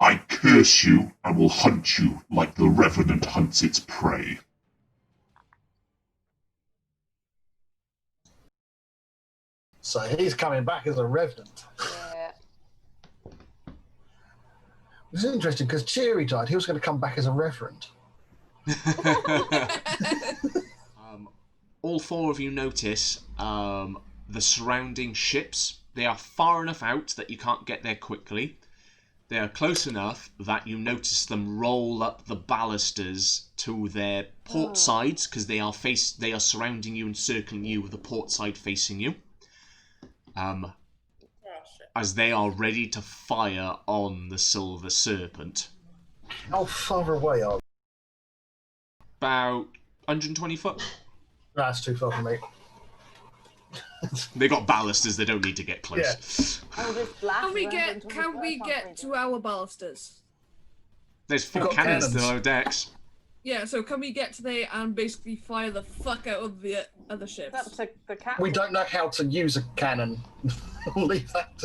I curse you and will hunt you like the revenant hunts its prey. So he's coming back as a revenant. Yeah. It's interesting because Cheery died. He was going to come back as a reverend. All four of you notice the surrounding ships. They are far enough out that you can't get there quickly. They are close enough that you notice them roll up the balusters to their port sides, because they are surrounding you and circling you with the port side facing you. As they are ready to fire on the Silver Serpent. How far away are we? About 120 foot. That's too far for me. They got balusters, they don't need to get close. Yeah. Can we get to our balusters? There's 4 cannons still on decks. Yeah, so can we get to there and basically fire the fuck out of the other ships? That's the captain. We don't know how to use a cannon. We'll leave that.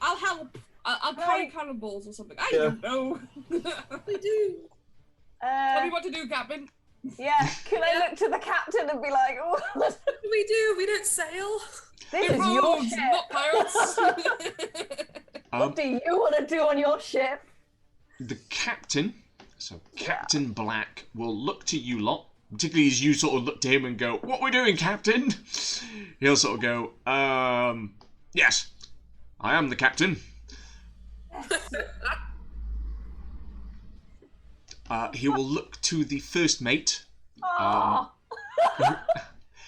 I'll help. I'll carry cannonballs or something. I don't know. We do. Tell me what to do, Captain. Yeah, can I look to the captain and be like, oh, what do we do? We don't sail. This is your ship. Not pirates. What do you want to do on your ship? The captain, so Captain Black, will look to you lot, particularly as you sort of look to him and go, "What are we doing, Captain?" He'll sort of go, yes, I am the captain. He will look to the first mate.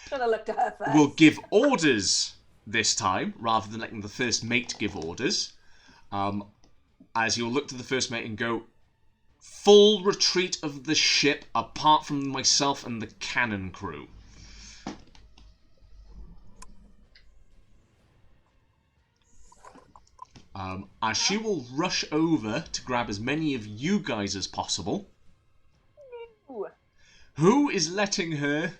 Should have looked at her first. Will give orders this time, rather than letting the first mate give orders. As he'll look to the first mate and go, "Full retreat of the ship, apart from myself and the cannon crew." As she will rush over to grab as many of you guys as possible. Who is letting her?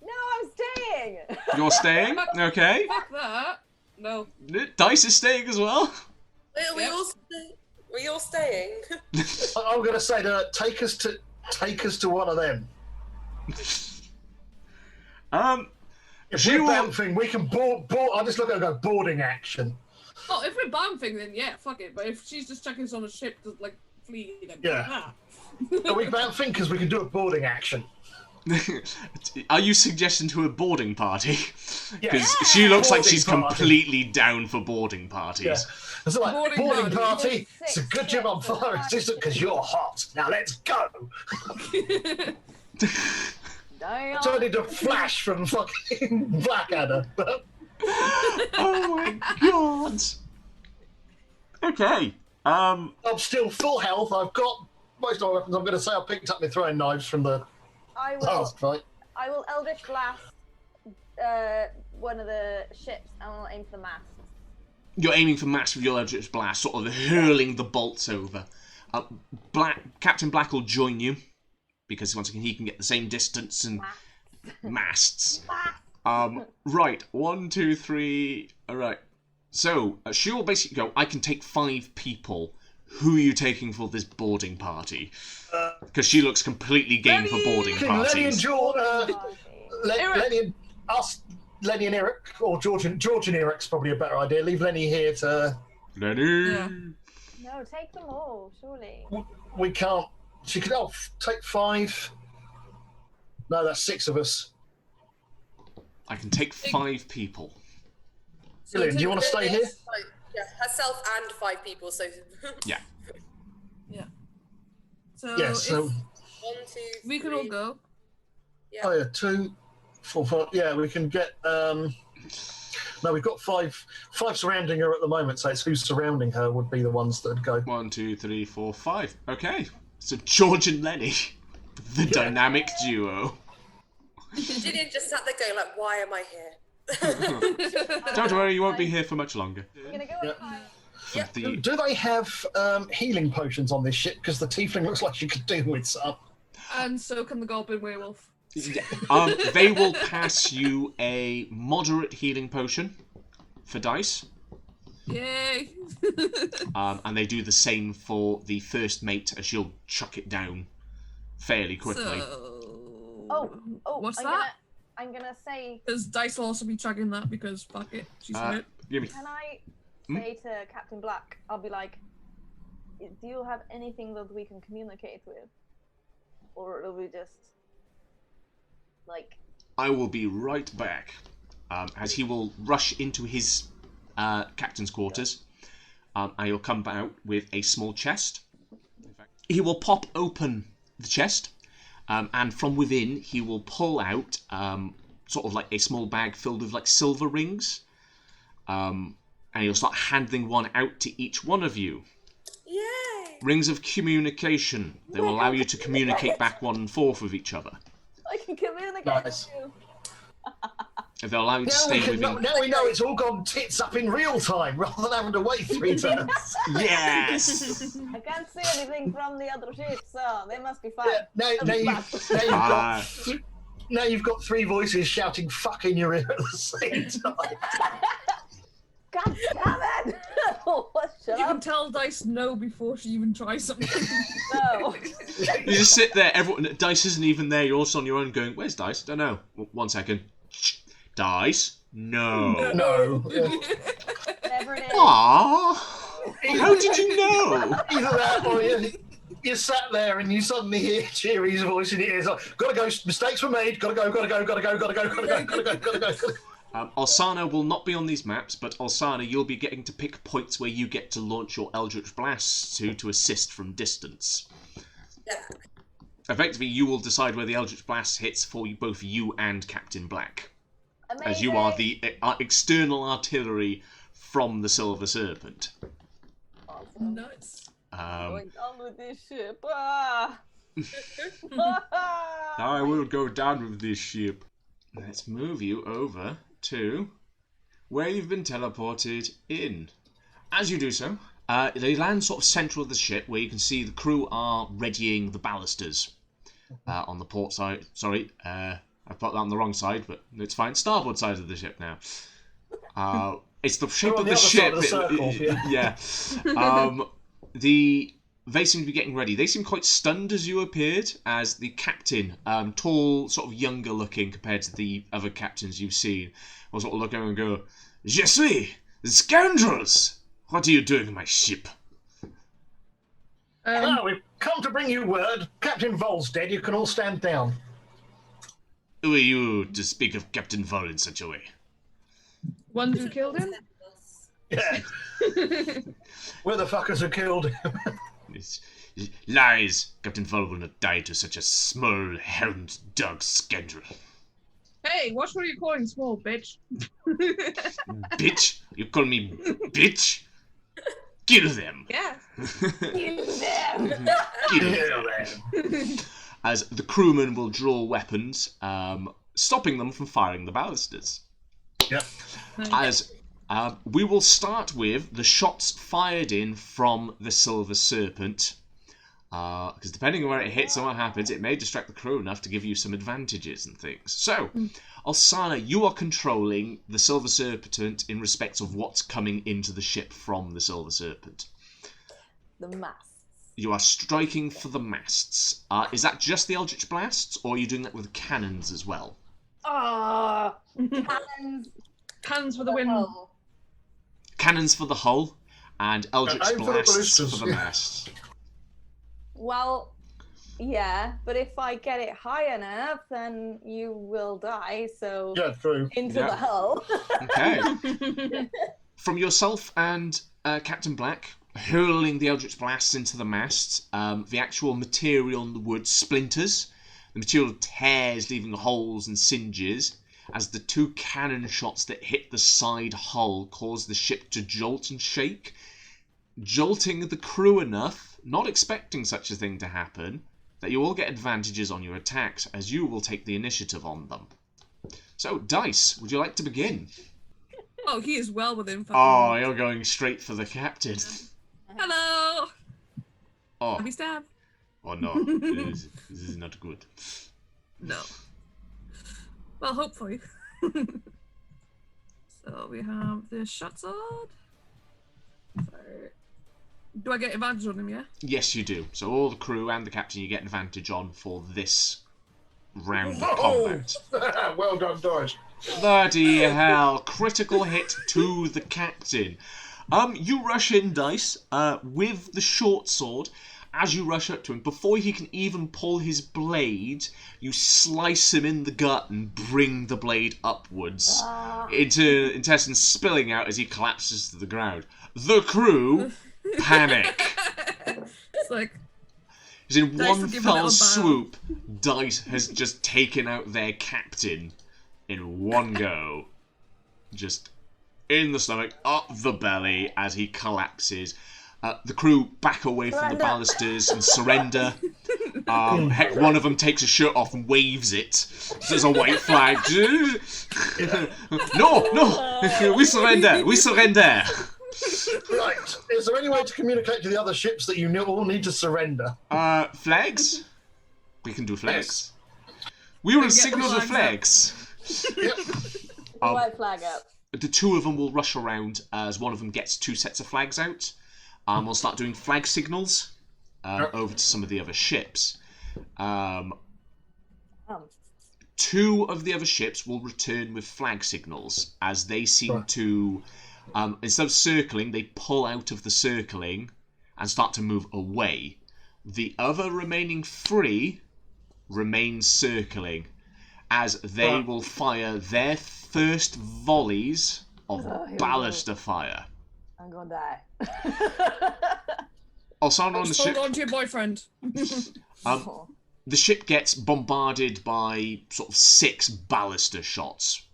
No, I'm staying. You're staying? Okay. Fuck that. No. Dice is staying as well. We all staying. I'm going to say that take us to one of them. If we're bouncing, we can board. I just look at her and go, boarding action. Oh, if we're bouncing, then yeah, fuck it. But if she's just checking us on a ship to like flee, then yeah. Are we bouncing? Because we can do a boarding action. Are you suggesting to a boarding party? Because Yeah. she looks like Boarding she's party. completely down for boarding parties. Yeah. It's like, boarding party. It's a Six good job I'm ships fire and resistant because you're hot. Now let's go. Damn. Turned into Flash from fucking Blackadder. Oh my god. Okay. I'm still full health. I've got most of my weapons. I'm going to say I picked up my throwing knives from the I last fight. will Eldritch Blast one of the ships and I'll aim for the mast. You're aiming for mass with your Eldritch Blast, sort of hurling the bolts over. Captain Black will join you, because once again he can get the same distance and masts. Right, 1, 2, 3. Alright. So, she will basically go, I can take 5 people. Who are you taking for this boarding party? Because she looks completely game for boarding parties. Lenny and George, Lenny and Eric, or George and Eric's probably a better idea. Leave Lenny here to... Lenny! Yeah. No, take them all, surely. We can't... She could take 5. No, that's 6 of us. I can take 5 people. Gillian, do you want to stay here? Yeah, herself and 5 people, so... Yeah. Yeah. So, Yeah, so... 1, 2, 3... we can all go. Yeah. Oh yeah, 2, 4, 5. Yeah, we can get... No, we've got 5 surrounding her at the moment, so it's who's surrounding her would be the ones that'd go. 1, 2, 3, 4, 5. Okay. So George and Lenny, the dynamic duo. Gillian just sat there going like, why am I here? Don't worry, you won't be here for much longer. I'm gonna go with mine. Do they have healing potions on this ship? Because the tiefling looks like she could do with some. And so can the goblin werewolf. They will pass you a moderate healing potion for dice. Yay! And they do the same for the first mate, as she'll chuck it down fairly quickly. So... what's I'm that? gonna say. Because Dice will also be chugging that because fuck it, she's hurt. Give me. Can I say to Captain Black? I'll be like, do you have anything that we can communicate with, or will we just like? I will be right back. As he will rush into his captain's quarters, and he'll come out with a small chest. He will pop open the chest, and from within he will pull out sort of like a small bag filled with like silver rings, and he'll start handing one out to each one of you. Yay! Rings of communication. They will allow you to communicate back one and forth with each other. I can communicate Nice. with you. They'll allow you to stay within. Now we know it's all gone tits up in real time rather than having to wait 3 turns. Yes. I can't see anything from the other ship, so they must be fine. Now you've got 3 voices shouting "fuck" in your ear at the same time. God damn it! Shut You up. can tell Dice no before she even tries something. No. You just sit there. Everyone, Dice isn't even there. You're also on your own, going, "Where's Dice? Don't know." 1 second. Dice? No. No. Whatever it is. Aww. How did you know? Either that or you sat there and you suddenly hear Cheery's voice in your ears like, "Gotta go, mistakes were made, gotta go. Ulsanna will not be on these maps, but Ulsanna, you'll be getting to pick points where you get to launch your Eldritch Blasts to assist from distance. Yeah. Effectively, you will decide where the Eldritch Blast hits for both you and Captain Black. Amazing. As you are the external artillery from the Silver Serpent. Awesome. Nice. Going down with this ship. Ah. I will go down with this ship. Let's move you over to where you've been teleported in. As you do so, they land sort of central of the ship, where you can see the crew are readying the balusters on the port side. Sorry, I put that on the wrong side, but it's fine. Starboard side of the ship now. It's the shape of the ship. They seem to be getting ready. They seem quite stunned as you appeared, as the captain, tall, sort of younger looking compared to the other captains you've seen, will sort of look over and go, "Je suis! Scoundrels! What are you doing on my ship?" We've come to bring you word. Captain Vol's dead. You can all stand down. Who are you to speak of Captain Vol in such a way? Ones who killed him? Yeah. We're the fuckers who killed him. Lies! Captain Vol will not die to such a small, hound dog scoundrel. Hey, watch what you're calling small, bitch. Bitch? You call me bitch? Kill them! Yeah. Kill them. Kill them! As the crewmen will draw weapons, stopping them from firing the balusters. Yep. As we will start with the shots fired in from the Silver Serpent, because depending on where it hits and what happens, it may distract the crew enough to give you some advantages and things. So, Ulsanna, you are controlling the Silver Serpent in respect of what's coming into the ship from the Silver Serpent. The masts. You are striking for the masts. Is that just the Eldritch Blasts, or are you doing that with cannons as well? Cannons. Cannons for the win. Oh. Cannons for the hull, and Eldritch aim for the Blasts ballistas. for the masts. Well, yeah, but if I get it high enough, then you will die. So Yeah, true. into the hull. Okay. From yourself and Captain Black, hurling the Eldritch Blasts into the masts, the actual material on the wood splinters. The material tears, leaving holes and singes, as the 2 cannon shots that hit the side hull cause the ship to jolt and shake, jolting the crew enough, not expecting such a thing to happen, that you all get advantages on your attacks, as you will take the initiative on them. So, Dice, would you like to begin? Oh, he is well within fucking... Oh, you're going straight for the captain. Hello! Oh, Let me stab. oh no, this is not good. No. Well, hopefully. So we have the shot sword. Do I get advantage on him, yeah? Yes, you do. So all the crew and the captain you get advantage on for this round of combat. Well done, guys. Bloody hell. Critical hit to the captain. You rush in, Dice, with the short sword. As you rush up to him, before he can even pull his blade, you slice him in the gut and bring the blade upwards into intestines spilling out as he collapses to the ground. The crew panic. It's like... As in Dice one will give a fell little bow. swoop, Dice has just taken out their captain in one go. Just in the stomach, up the belly as he collapses. The crew back away from the balusters and surrender. Heck, one of them takes his shirt off and waves it. There's a white flag. No, we surrender, we surrender. Right. Is there any way to communicate to the other ships that you all need to surrender? Flags? We can do flags. We will get the signal the flags flags. Yep. White flag up. The two of them will rush around as one of them gets 2 sets of flags out. We'll start doing flag signals over to some of the other ships. 2 of the other ships will return with flag signals as they seem to, instead of circling, they pull out of the circling and start to move away. The other remaining 3 remain circling as they will fire their first volleys of ballister fire. I'm gonna die. Ulsanna on the ship. Hold on to your boyfriend. The ship gets bombarded by sort of 6 ballister shots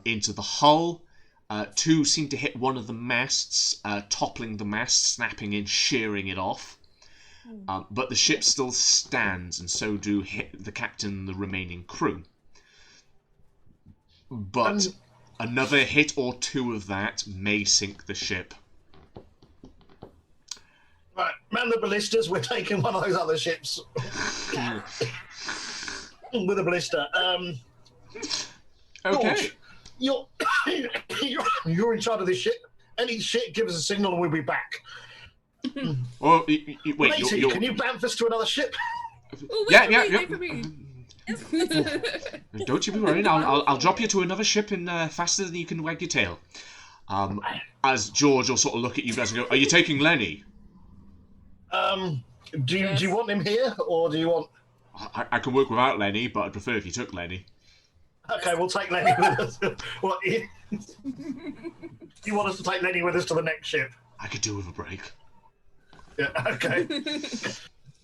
into the hull. 2 seem to hit one of the masts, toppling the mast, snapping in, shearing it off. But the ship still stands, and so do hit the captain and the remaining crew. But another hit or 2 of that may sink the ship. Right, man the ballistas, we're taking one of those other ships. With a ballista. Okay. George, you're in charge of this ship. Any shit, give us a signal and we'll be back. Well, wait, Matey, you're... can you bamf us to another ship? Oh, Yeah. for me. Don't you be worried. I'll drop you to another ship in faster than you can wag your tail. As George will sort of look at you guys and go, "Are you taking Lenny?" Do you want him here, or do you want... I can work without Lenny, but I'd prefer if you took Lenny. Okay, we'll take Lenny with us. What, you want us to take Lenny with us to the next ship? I could do with a break. Yeah, okay.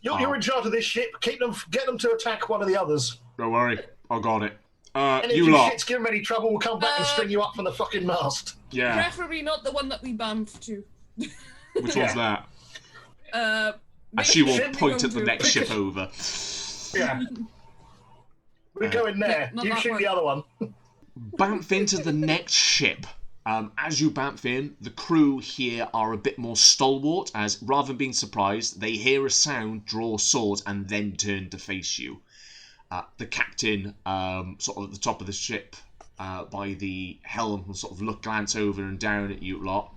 You're in charge of this ship. Get them to attack one of the others. Don't worry, I got it. And if you your lot. shit's giving them any trouble, we'll come back and string you up from the fucking mast. Yeah. Preferably not the one that we bamfed to. Which one's that? Maybe She will ship point we at the go next to. ship over. Yeah. We go in there. not You that shoot one. the other one. Bamf into the next ship. As you bamf in, the crew here are a bit more stalwart, as rather than being surprised, they hear a sound, draw swords, and then turn to face you. The captain, sort of at the top of the ship, by the helm, will sort of glance over and down at you lot,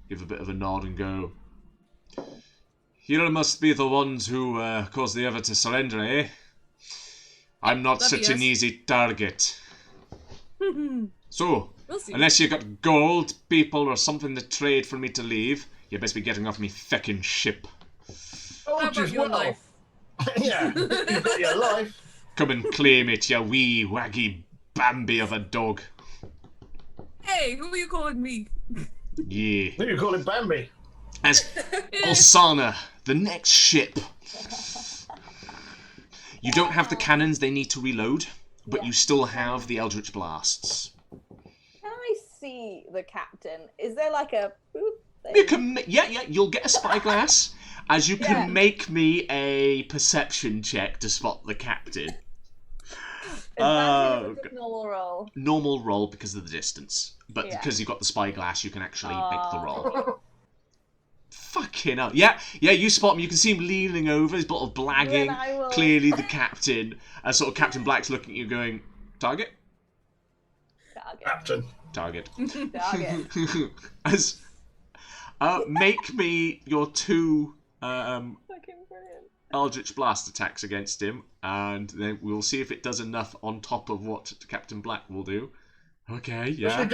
give a bit of a nod and go, "You must be the ones who caused the other to surrender, eh? I'm not That'd be such an us." easy target. So, We'll see. unless you got gold, people, or something to trade for me to leave, you best be getting off me feckin' ship. Oh, How about your life? Yeah, you've got your life. Come and claim it, you wee waggy Bambi of a dog. Hey, who are you calling me? Yeah. Who you calling Bambi? As Ulsanna, the next ship. You don't have the cannons they need to reload, but you still have the Eldritch Blasts. Can I see the captain? Is there like a boop thing? You can, you'll get a spyglass, as you can Yeah. make me a perception check to spot the captain. Advantage or just normal roll? Normal roll because of the distance, but Yeah. because you've got the spyglass, you can actually make the roll. Fucking hell. Yeah, you spot him. You can see him leaning over. He's sort of blagging. Then I will- Clearly the captain. As sort of Captain Black's looking at you going, target? Target. Captain. Target. Target. Make me your 2 Fucking brilliant. Eldritch Blast attacks against him, and then we'll see if it does enough on top of what Captain Black will do. Okay, yeah.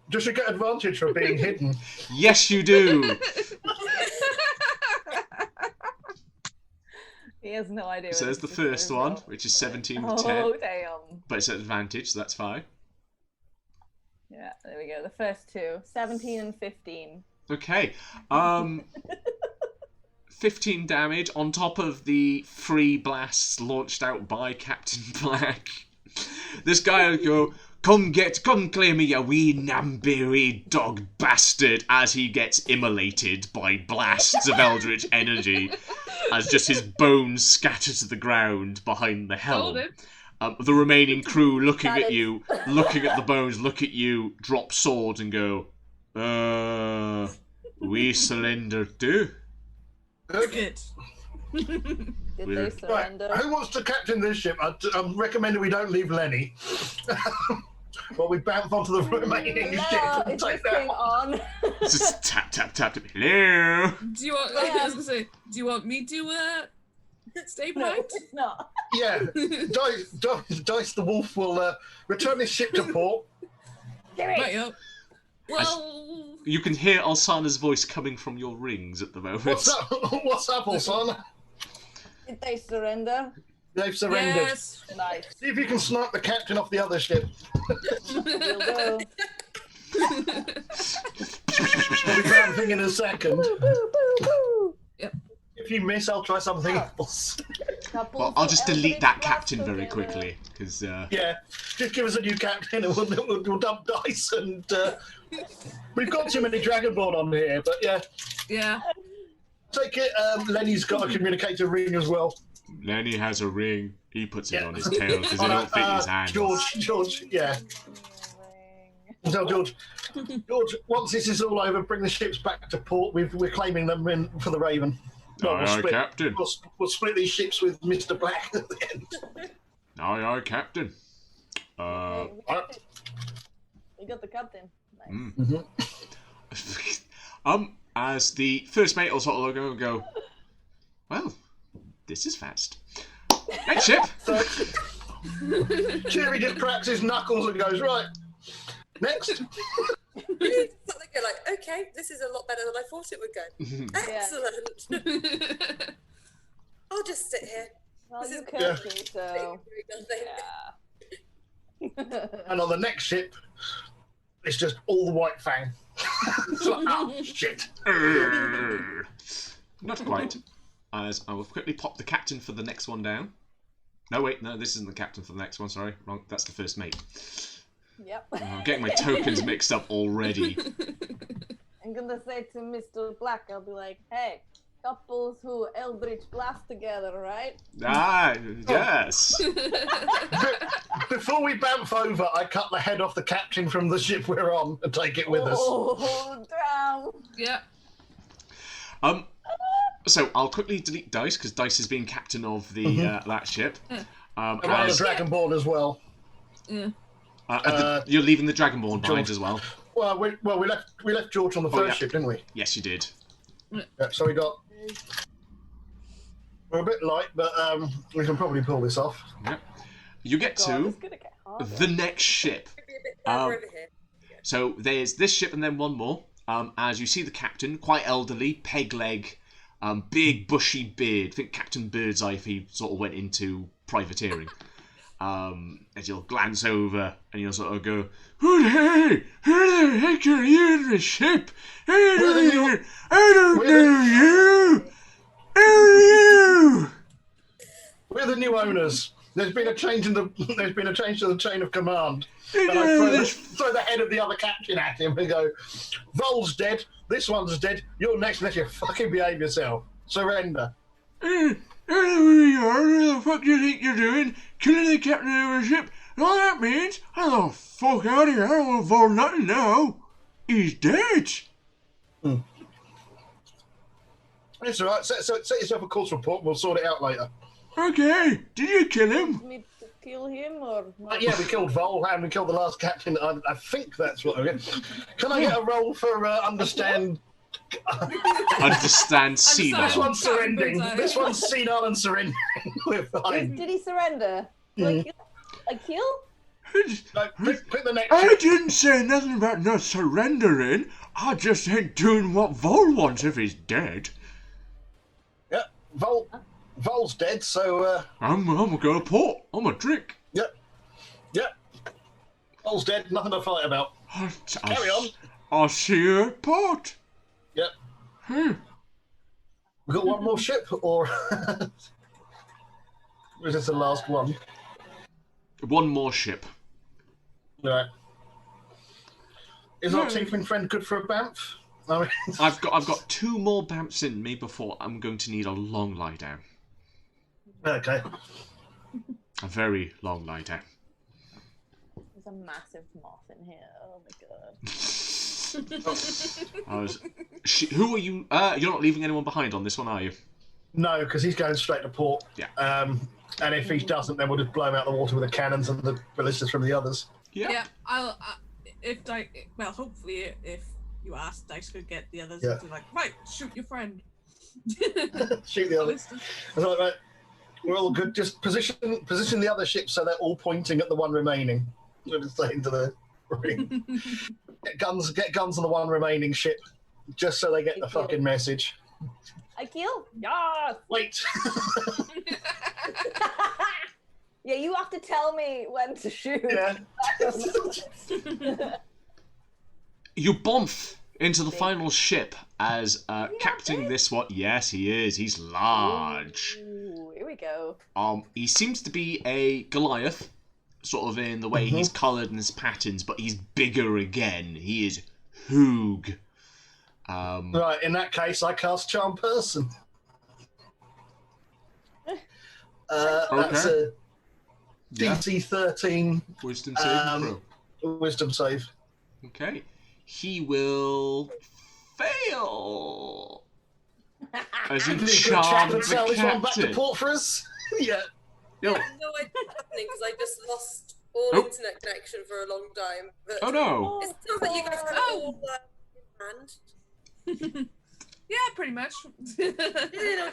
Does she get advantage for being hidden? Yes, you do. He has no idea. So there's the first one, which is 17 to 10. Oh, damn. But it's at advantage, so that's fine. Yeah, there we go. The first 2. 17 and 15. Okay. 15 damage on top of the 3 blasts launched out by Captain Black. This guy will go, come claim me, you wee nambery dog bastard, as he gets immolated by blasts of eldritch energy, as just his bones scatter to the ground behind the helm. The remaining crew looking at you, looking at the bones, look at you, drop swords and go, we surrender too. Okay. Did they surrender? Right. Who wants to captain this ship? I'm recommending we don't leave Lenny. Well, we bounce onto the remaining ship and take that on. Just tap, tap, tap, tap. Hello. Do you want? I was gonna say, do you want me to stay No, behind? it's not. Yeah, Dice the Wolf will return his ship to port. Right up. Well, you can hear Ulsanna's voice coming from your rings at the moment. What's up, Ulsanna? Did they surrender? They've surrendered. yes. Nice. See if you can snipe the captain off the other ship. We'll go. We'll be bouncing in a second. Boo, boo, boo. If you miss, I'll try something else. Well, I'll just delete that captain very quickly, because... Yeah, just give us a new captain and we'll dump Dice and... we've got too many Dragonborn on here, but yeah. Yeah. Take it, Lenny's got a communicator ring as well. Lenny has a ring. He puts it on his tail because it don't fit his hand. George, yeah. Tell George, once this is all over, bring the ships back to port. We're claiming them in for the Raven. Aye, Captain. We'll split these ships with Mr. Black at the end. Aye, Captain. We got the captain. Nice. Mm-hmm. As the first mate will sort of go, well, this is fast. Next ship. So, Cherry just cracks his knuckles and goes, right, next. They go like, okay, this is a lot better than I thought it would go. Excellent. I'll just sit here. Well, This you is- cursed me, so... Nothing. Yeah. And on the next ship, it's just all the White Fang. It's like, oh, shit. Not quite. As I will quickly pop the captain for the next one down. No, wait, no, this isn't the captain for the next one, sorry. Wrong, that's the first mate. Yep. I'm getting my tokens mixed up already. I'm gonna say to Mr. Black, I'll be like, hey, couples who Eldritch Blast together, right? Ah, yes. Before we bounce over, I cut the head off the captain from the ship we're on and take it with us. Oh, damn. Yeah. So I'll quickly delete Dice, because Dice is being captain of the that ship. I'm on the Dragonborn as well. Yeah. You're leaving the Dragonborn behind as well. Well, we left George on the first ship, didn't we? Yes, you did. Yeah, so we're a bit light, but we can probably pull this off. Yep. You get God, to it's gonna get harder. the next ship. Maybe a bit further over here. So there's this ship and then one more. As you see the captain, quite elderly, peg leg, big bushy beard. Think Captain Birdseye if he sort of went into privateering. As you'll glance over and you'll sort of go, hey, who the heck are you in the ship? I don't know you. Who are you? We're the new owners. There's been a change to the chain of command. And I throw the head of the other captain at him and go, Vol's dead, this one's dead, you're next unless you fucking behave yourself. Surrender. I don't know who you are. What the fuck do you think you're doing? Killing the captain of our ship? And all that means, I'm the fuck out of here. I don't want to Vol nothing now. He's dead. It's alright, set yourself a course report and we'll sort it out later. Okay, did you kill him? Me to kill him or not? Yeah, we killed Vol and we killed the last captain. I think that's what I get. Can I get a roll for understand Understand senile. This one's surrendering. This one's senile and surrendering. We're fine. Did he surrender? Like kill? No, pick the next I ship. didn't say nothing about not surrendering. I just ain't doing what Vol wants if he's dead. Yeah, Vol's dead, so I'm gonna port. I'm a drink. Yep. Vol's dead. Nothing to fight about. Carry on. I'll see you at port. Yep. We got one more ship, or is this the last one? One more ship. Right. Is our tinkling friend good for a bamf? I mean, I've got 2 more bamps in me before I'm going to need a long lie down. okay. A very long lie down. There's a massive moth in here. Oh my god. Who are you? You're not leaving anyone behind on this one, are you? No, because he's going straight to port. Yeah. And if he doesn't, then we'll just blow him out the water with the cannons and the ballistas from the others. Yeah. Hopefully, if you ask, Dice could get the others to like, right, shoot your friend. Shoot the others. Right. We're all good. Just position the other ships so they're all pointing at the one remaining. We're just saying to the ring. Get guns on the one remaining ship, just so they get the fucking message. I kill? Yeah. Wait. Yeah, you have to tell me when to shoot. Yeah. You bomf into the final ship as captaining this one. Yes, he is. He's large. Ooh, here we go. He seems to be a Goliath, sort of in the way he's coloured and his patterns, but he's bigger again. He is Hoog. Right, in that case, I cast Charm Person. That's a DC 13 Wisdom save. Wisdom save. Okay. He will fail. As he charmed the Sell this one back to captain. port for us. Yeah. I have no idea what's happening because I just lost all internet connection for a long time. But Oh no! it sounds like you guys have all in hand. Yeah, pretty much.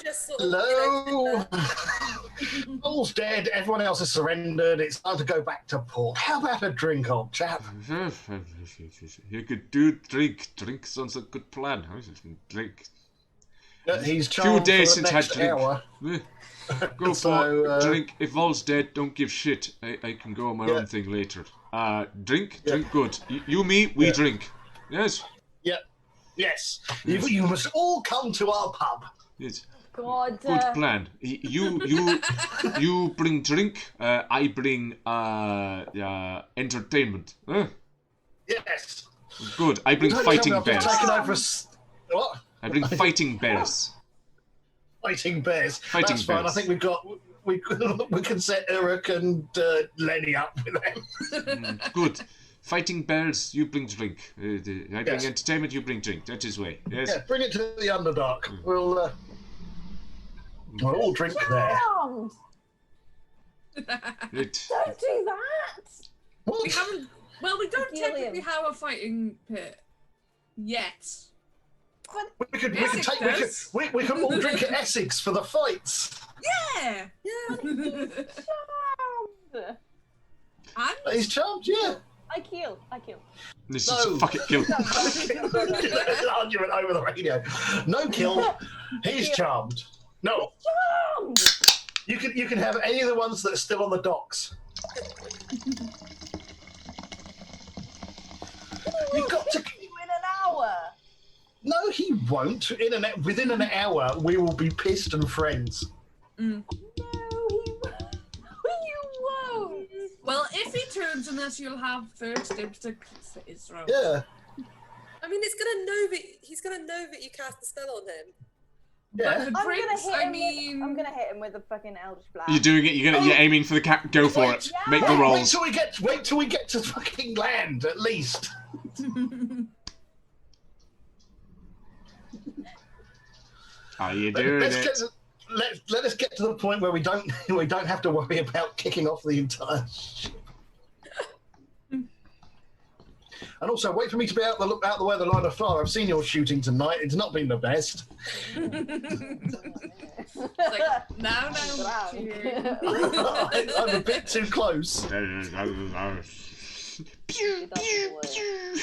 Just sort of, Hello. All's dead. Everyone else has surrendered. It's time to go back to port. How about a drink, old chap? You could do drink. Drink sounds like a good plan. Drink. He's Few charmed days for the since next had drink. hour. Go So, for it. Drink. If Vol's dead, don't give shit. I can go on my own thing later. Drink. Drink good. You, me, we drink. Yes. Yep. Yes. You must all come to our pub. Yes. God. Good plan. You bring drink. I bring entertainment. Yes. Good. I bring fighting bears. What? I bring fighting bears. Fighting bears. Fighting That's fine. bears. I think we can set Uruk and Lenny up with them. Good. Fighting bears, you bring drink. I bring entertainment, you bring drink. That is way. Yes. Yeah, bring it to the Underdark. We'll all drink there. Charmed. It, Don't do that. What? We haven't. Well, we don't Kill technically him. have a fighting pit yet. But We could Essex does. all drink at Essex for the fights. Yeah. charmed. And He's charmed, yeah. I kill. this No. is fuck it, kill. Argument over the radio. No kill. He's charmed. No. Charmed. You can have any of the ones that are still on the docks. You've got to. You in an hour. No, he won't. Within an hour, we will be pissed and friends. No, you won't. well, if he turns on us, you'll have first dibs to slit his throat. Yeah. I mean, he's gonna know that you cast the spell on him. Yeah. The I'm drinks, gonna hit him with a fucking Eldritch Blast. You're doing it. You're aiming for the cap. Go for it. Yeah. Make the Wait rolls. till we get to fucking land, at least. Are you doing it? Let us get to the point where we don't have to worry about kicking off the entire ship. And also, wait for me to be out the way of the line of fire. I've seen your shooting tonight. It's not been the best. Like, now, I'm a bit too close. Pew, pew, pew.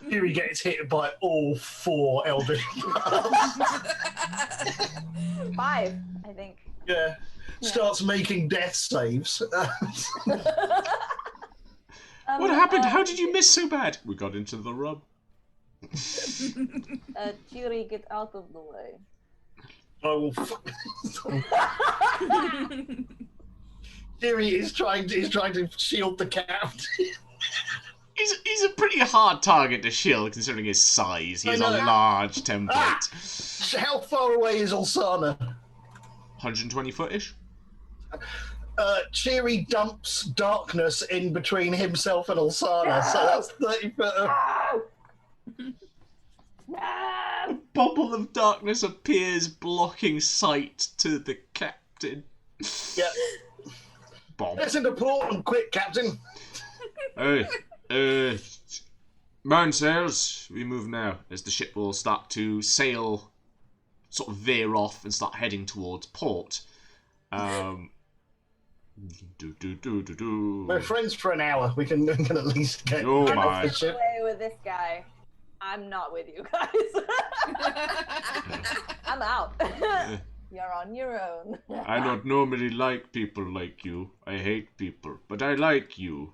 Here he gets hit by all 4 eldritch blasts. 5, I think. Yeah. Starts making death saves. What happened? How did you miss so bad? We got into the rub. Chiri, get out of the way. I will. Chiri is trying to shield the captain. He's a pretty hard target to shield considering his size. He's a large template. How far away is Ulsanna? 120 foot-ish. Chiri dumps darkness in between himself and Ulsanna, so that's 30 foot of... A bubble of darkness appears, blocking sight to the captain. Yeah. Bomb. Listen to port and quick, Captain. Mainsails, we move now, as the ship will start to sail, sort of veer off and start heading towards port. We're friends for an hour. We can at least get my. the ship. Away with this guy. I'm not with you guys. I'm out. You're on your own. I don't normally like people like you. I hate people, but I like you.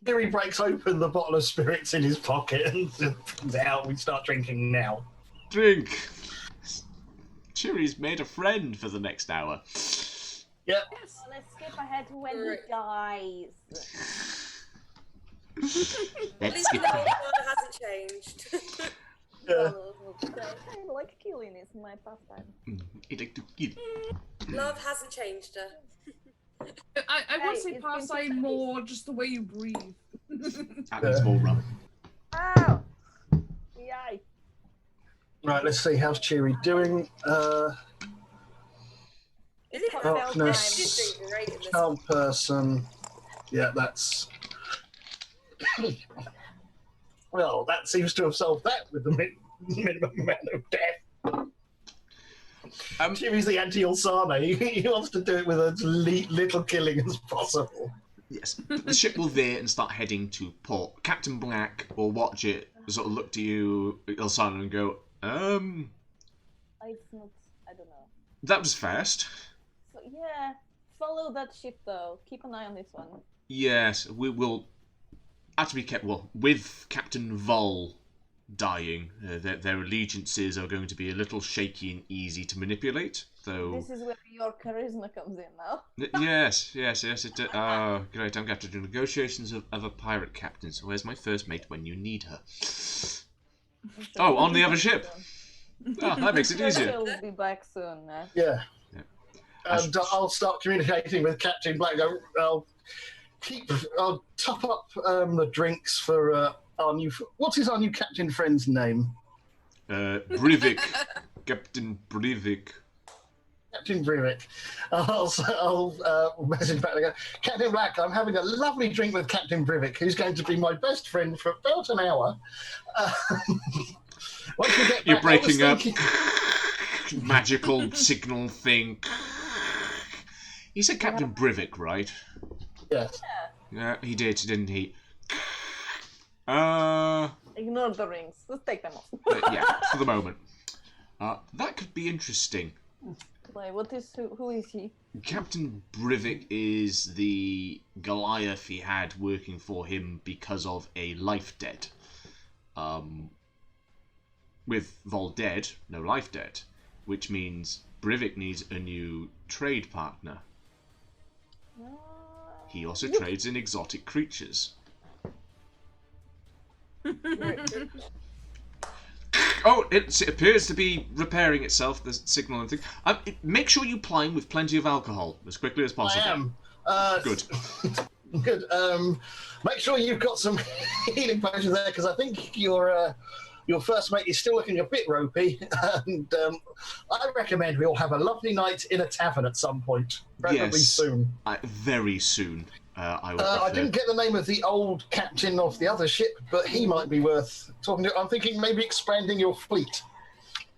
Here he breaks open the bottle of spirits in his pocket and comes out. We start drinking now. Drink. Chiri's made a friend for the next hour. Yep. Yes. Let's skip ahead to when he dies. At least the one hasn't changed. Yeah. I like killing is my pastime. I like to kill. Love hasn't changed her. I would say pastime more just the way you breathe. That needs more rum. Ow! Yay! Right, let's see. How's Chiri doing? Darkness, calm person. Yeah, that's... Well, that seems to have solved that with the minimum amount of death. Chiri's the anti-Ulsanna. He wants to do it with as little killing as possible. Yes. The ship will veer and start heading to port. Captain Black will watch it, sort of look to you, Ulsanna, and go, It's not... I don't know. That was fast. So, yeah. Follow that ship, though. Keep an eye on this one. Yes, we will... Actually, with Captain Vol dying, their allegiances are going to be a little shaky and easy to manipulate. Though this is where your charisma comes in now. yes. Great, I'm captain. Negotiations of a pirate captain. So where's my first mate when you need her? Oh, on the other ship. Oh, that makes it easier. She'll be back soon. Yeah. And I'll start communicating with Captain Black. I'll top up the drinks for our new... What is our new captain friend's name? Brivik. Captain Brivik. Captain Brivik. I'll message back and go, Captain Black, I'm having a lovely drink with Captain Brivik, who's going to be my best friend for about an hour. Once we get You're back, breaking up. Magical signal thing. He said Captain Brivik, right? Yes. Yeah, he did, didn't he? Ignore the rings. Let's take them off. Yeah, for the moment. That could be interesting. Wait, who is he? Captain Brivik is the Goliath he had working for him because of a life debt. With Vol dead, no life debt, which means Brivik needs a new trade partner. He also trades in exotic creatures. Oh, it appears to be repairing itself, the signal and thing. Make sure you ply with plenty of alcohol as quickly as possible. I am. Good. Good. Make sure you've got some healing potions there, because I think your first mate is still looking a bit ropey, and I recommend we all have a lovely night in a tavern at some point, preferably soon. Very soon. I didn't get the name of the old captain of the other ship, but he might be worth talking to. I'm thinking maybe expanding your fleet.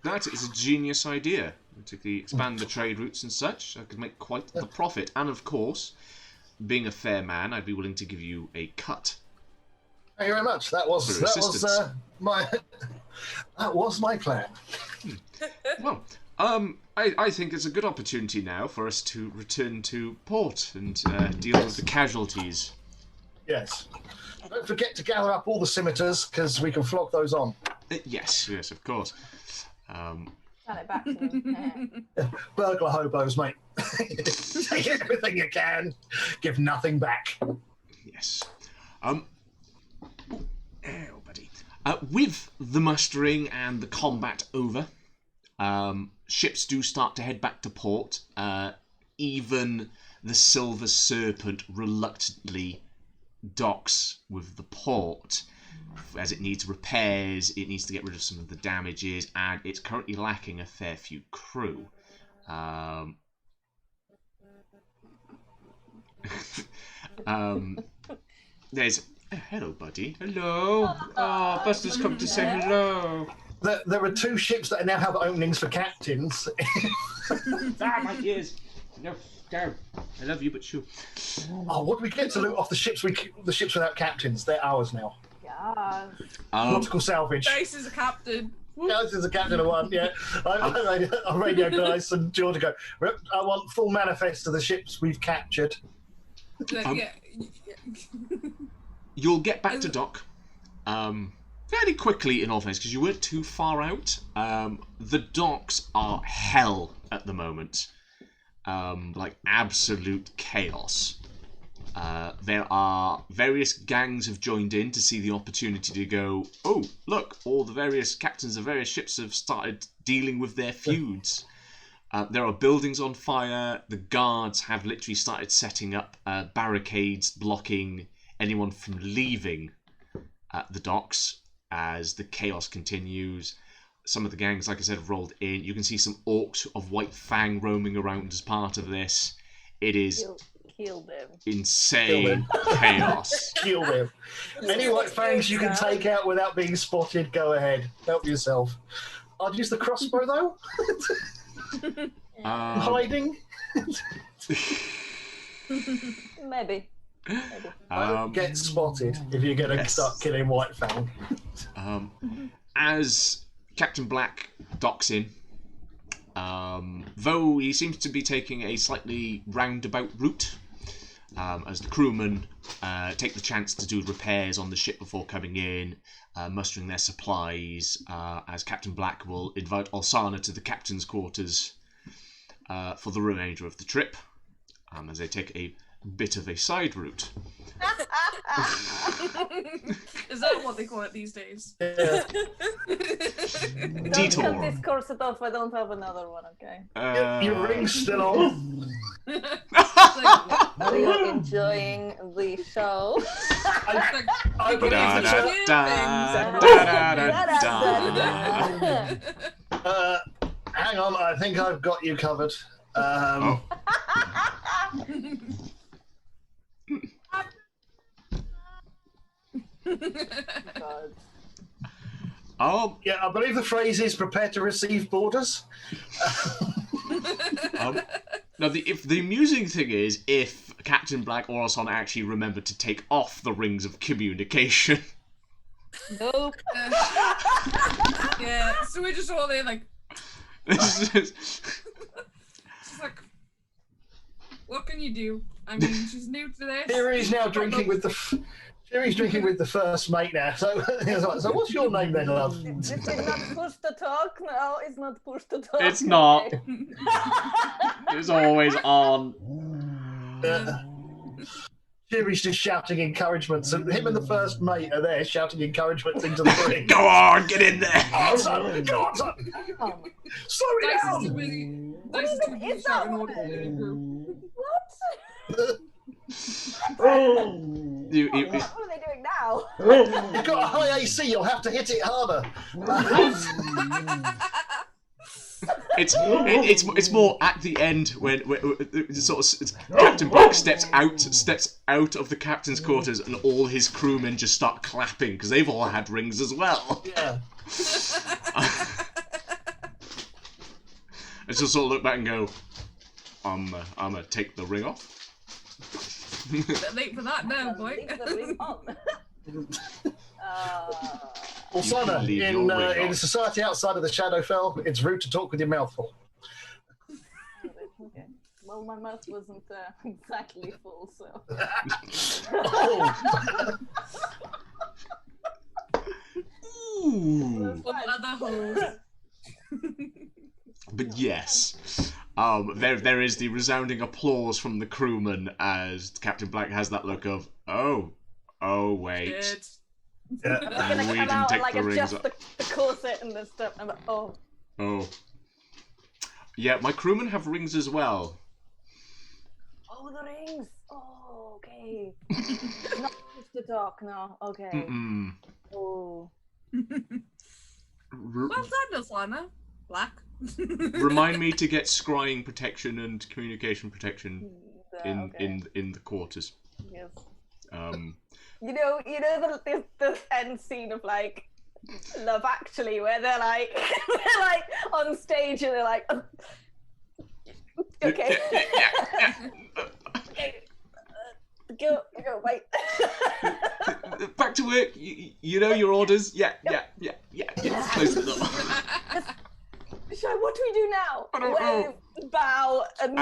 That is a genius idea. Particularly expand the trade routes and such. I could make quite the profit. And of course, being a fair man, I'd be willing to give you a cut. Thank you very much. That was my plan. Well, I think it's a good opportunity now for us to return to port and deal with the casualties. Yes. Don't forget to gather up all the scimitars, because we can flog those on. Yes, of course. Turn it back to me. Burglar hobos, mate. Take everything you can. Give nothing back. Yes. Buddy. With the mustering and the combat over, ships do start to head back to port. Even the Silver Serpent reluctantly docks with the port, as it needs repairs, it needs to get rid of some of the damages, and it's currently lacking a fair few crew. There's... hello, buddy. Hello. Oh, Buster's come to say hello. There are 2 ships that now have openings for captains. My ears. No, go. I love you, but shoo. Oh, what do we get to loot off the ships without captains? They're ours now. Yeah. Nautical salvage. Dice is a captain. Dice is a captain of one, yeah. I radio Dice and George to go, I want full manifest of the ships we've captured. You'll get back to dock fairly quickly, in all fairness, because you weren't too far out. The docks are hell at the moment. Like absolute chaos. There are various gangs have joined in to see the opportunity to go, oh, look, all the various captains of various ships have started dealing with their feuds. There are buildings on fire. The guards have literally started setting up barricades blocking anyone from leaving the docks as the chaos continues. Some of the gangs, like I said, have rolled in. You can see some orcs of White Fang roaming around as part of this. It is Kill them. Insane chaos. Kill them. Any White Fangs you can take out without being spotted, go ahead. Help yourself. I'd use the crossbow, though. Hiding? Maybe. Don't get spotted if you're going to start killing White Fang. As Captain Black docks in, though he seems to be taking a slightly roundabout route, as the crewmen take the chance to do repairs on the ship before coming in, mustering their supplies, as Captain Black will invite Ulsanna to the captain's quarters for the remainder of the trip, as they take a bit of a side route. Is that what they call it these days? Yeah. Detour. Don't cut this corset off, I don't have another one, okay? Your ring's still on. Are you enjoying the show? I believe hang on, I think I've got you covered. God. Oh, yeah, I believe the phrase is "prepare to receive boarders." Now, the amusing thing is, if Captain Black or Ulsanna actually remembered to take off the rings of communication. Nope. Yeah, so we're just all there like. It's like, what can you do? I mean, she's new to this. Sherry's now drinking with the. Sherry's drinking with the first mate now. So what's your name then, love? This is not push to talk. No, it's not push to talk. It's not. It's always on. Sherry's just shouting encouragements, and him and the first mate are there shouting encouragements into the ring. Go on, get in there. Oh, son, go on, son. Slow it down. Dice is too busy Is that shouting what? order in the group. What? You, What are they doing now? You've got a high AC, you'll have to hit it harder. it's more at the end when sort of Captain Black steps out of the captain's quarters and all his crewmen just start clapping because they've all had rings as well. Yeah. I just sort of look back and go, I'm gonna take the ring off. Bit late for that now, boy. Leave the ring on. Ulsanna, Leave your ring in on. a society outside of the Shadowfell, it's rude to talk with your mouth full. Okay. Well, my mouth wasn't exactly full, so. Ooh. What other holes? But yes, there is the resounding applause from the crewmen as Captain Black has that look of, oh wait. Shit. Yeah. I'm gonna We come didn't out take and like the rings adjust up. the corset and the stuff. I'm like, oh. Oh. Yeah, my crewmen have rings as well. Oh, the rings. Oh, okay. Not just the talk now. Okay. Mm-mm. Oh. Well done, Ulsanna. Black. Remind me to get scrying protection and communication protection Okay. in the quarters. Yes. Um, You know the end scene of like Love Actually, where they're like they're like on stage and they're like, oh. Okay, okay, go, wait. back to work. You know your orders. Yeah. Close the door. So what do we do now? I don't know. Bow, and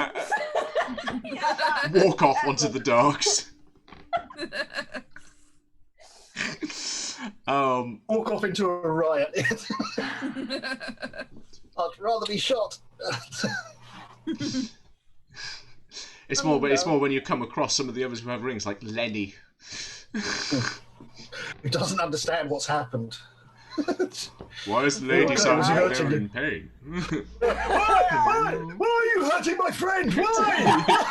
Walk off onto the docks. Walk off into a riot. I'd rather be shot. It's more when you come across some of the others who have rings, like Lenny. He doesn't understand what's happened. Why is the lady so Why? out there in pain? Why are you hurting my friend? Why?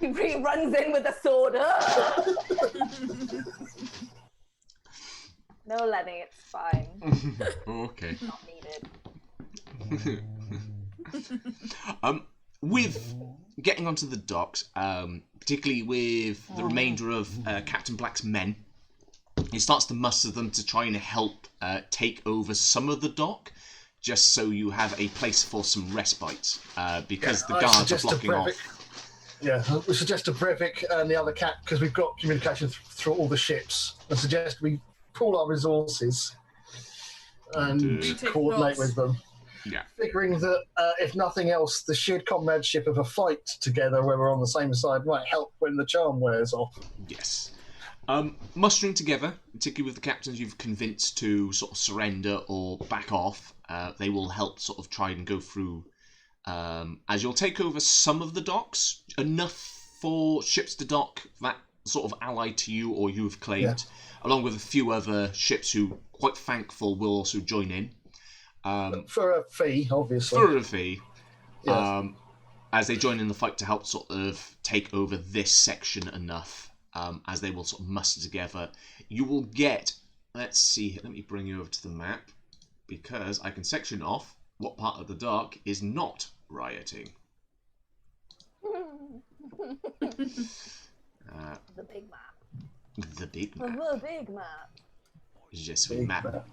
he runs in with a sword. No, Lenny, it's fine. Okay. Not needed. With getting onto the docks, particularly with the remainder of Captain Black's men, he starts to muster them to try and help take over some of the dock, just so you have a place for some respite, because the I guards are suggest to blocking Brevik- off. Yeah, we suggest to Brevik and the other cat, because we've got communication through all the ships, I suggest we pool our resources and We take coordinate notes. with them. Yeah. Figuring that, if nothing else, the shared comradeship of a fight together where we're on the same side might help when the charm wears off. Yes. Mustering together, particularly with the captains you've convinced to sort of surrender or back off, they will help sort of try and go through, as you'll take over some of the docks, enough for ships to dock that sort of allied to you or you have claimed, along with a few other ships who, quite thankful, will also join in. For a fee, obviously. For a fee. Yes. As they join in the fight to help sort of take over this section enough, as they will sort of muster together. You will get, let's see, let me bring you over to the map, because I can section off what part of the dock is not rioting. The big map. The big map. The big map. Je suis Big map. map.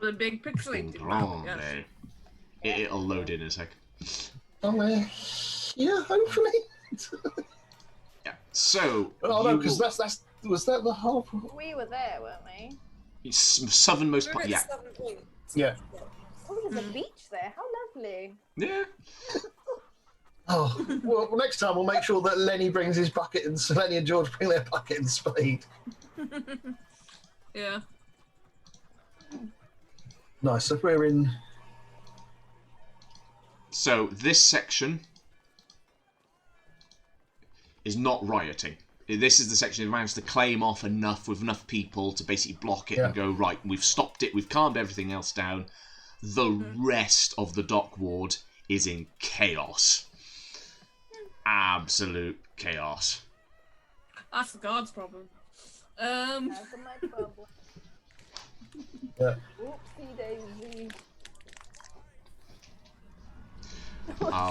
The big pixelated map, yes. Grande. It'll load in a sec. Somewhere here, hopefully. Yeah. So, Oh no, you because will- was that the whole? We were there, weren't we? southernmost We're part. at Yeah. 7 points. Yeah. Oh, there's a beach there. How lovely. Yeah. Oh well, next time we'll make sure that Lenny brings his bucket and Lenny and George bring their bucket and spade. Yeah. Nice. So we're in. So this section is not rioting. This is the section they've managed to claim off enough with enough people to basically block it and go, right, we've stopped it, we've calmed everything else down. The rest of the dock ward is in chaos. Absolute chaos. That's the guard's problem. That's my problem. Yeah. Oopsie daisy.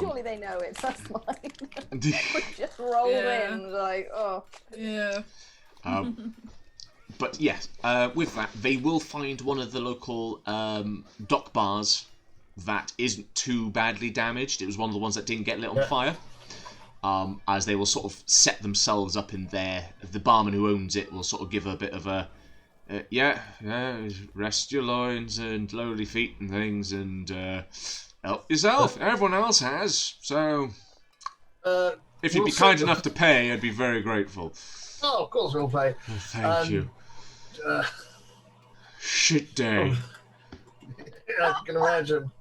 Surely they know it. That's fine. We just rolled in, like, oh. Yeah. But yes, with that, they will find one of the local dock bars that isn't too badly damaged. It was one of the ones that didn't get lit on fire. As they will sort of set themselves up in there. The barman who owns it will sort of give a bit of a, rest your loins and lowly feet and things, and help yourself. Everyone else has, so if you'd be kind enough to pay, I'd be very grateful. Oh, of course we'll pay. Oh, thank you. Shit day. I can imagine.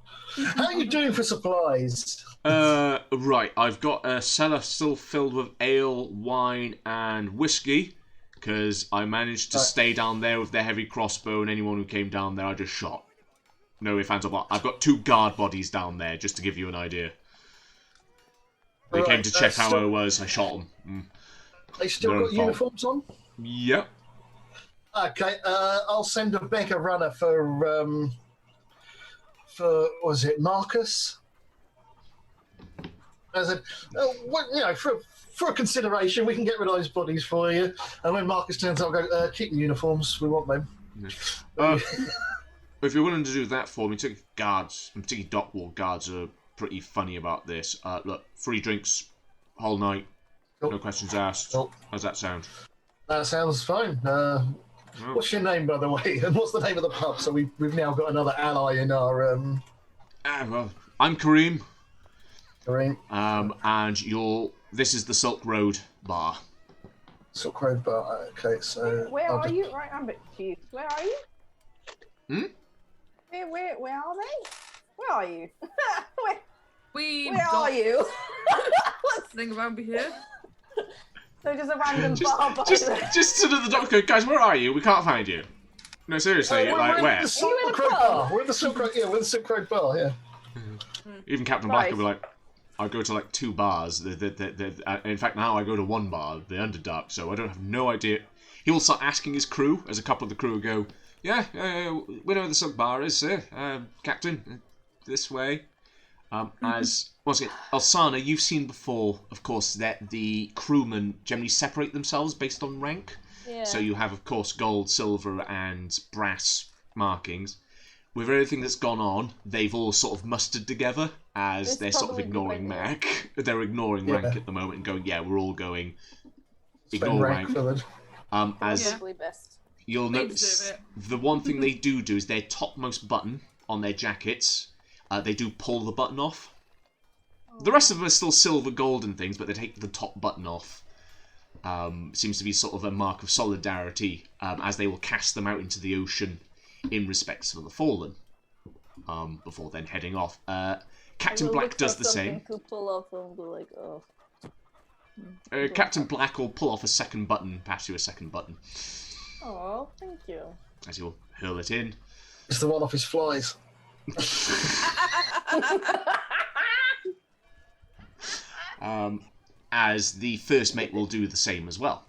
How are you doing for supplies? Right, I've got a cellar still filled with ale, wine, and whiskey, because I managed to stay down there with their heavy crossbow, and anyone who came down there I just shot. No ifs, ands, or buts. I've got 2 guard bodies down there, just to give you an idea. They came to check how I was, I shot them. They still got uniforms on? Yep. Okay, I'll send a beggar runner for was it Marcus? I said, for a consideration, we can get rid of those bodies for you. And when Marcus turns up, I'll go, keep the uniforms, we want them. If you're willing to do that for me, particularly guards, and particularly dock wall guards are pretty funny about this. Look, free drinks, whole night, no questions asked. How's that sound? That sounds fine. What's your name, by the way? And what's the name of the pub? So we've now got another ally in our... well, I'm Kareem. Kareem. And this is the Silk Road Bar. Silk Road Bar, okay, so... Where are you? Right, I'm a bit confused. Where are you? Where are they? Where are you? Where are you? Let's think about here. So just a random bar by just to the doctor, guys, where are you? We can't find you. No, seriously, like, where? The Silk Road Bar. We're at the Silk Road, we're the Silk Road Bar, yeah. Even Captain Black will be like, I go to like 2 bars. In fact, now I go to 1 bar, the Underdark, so I don't have no idea. He will start asking his crew, as a couple of the crew will go, yeah, we know where the Silk Bar is, sir. Captain, this way. As, once again, Ulsanna, you've seen before, of course, that the crewmen generally separate themselves based on rank. Yeah. So you have, of course, gold, silver, and brass markings. With everything that's gone on, they've all sort of mustered together as they're sort of ignoring Mac. They're ignoring rank at the moment and going, yeah, we're all going, ignore rank. As you'll notice, the one thing they do is their topmost button on their jackets, they do pull the button off. The rest of them are still silver, gold and things, but they take the top button off. Seems to be sort of a mark of solidarity, as they will cast them out into the ocean in respect for the fallen, before then heading off. Captain Black does the same. To pull off and be like, oh. Captain Black will pull off a second button, pass you a second button. Oh, thank you. As you'll hurl it in. It's the one off his flies. As the first mate will do the same as well.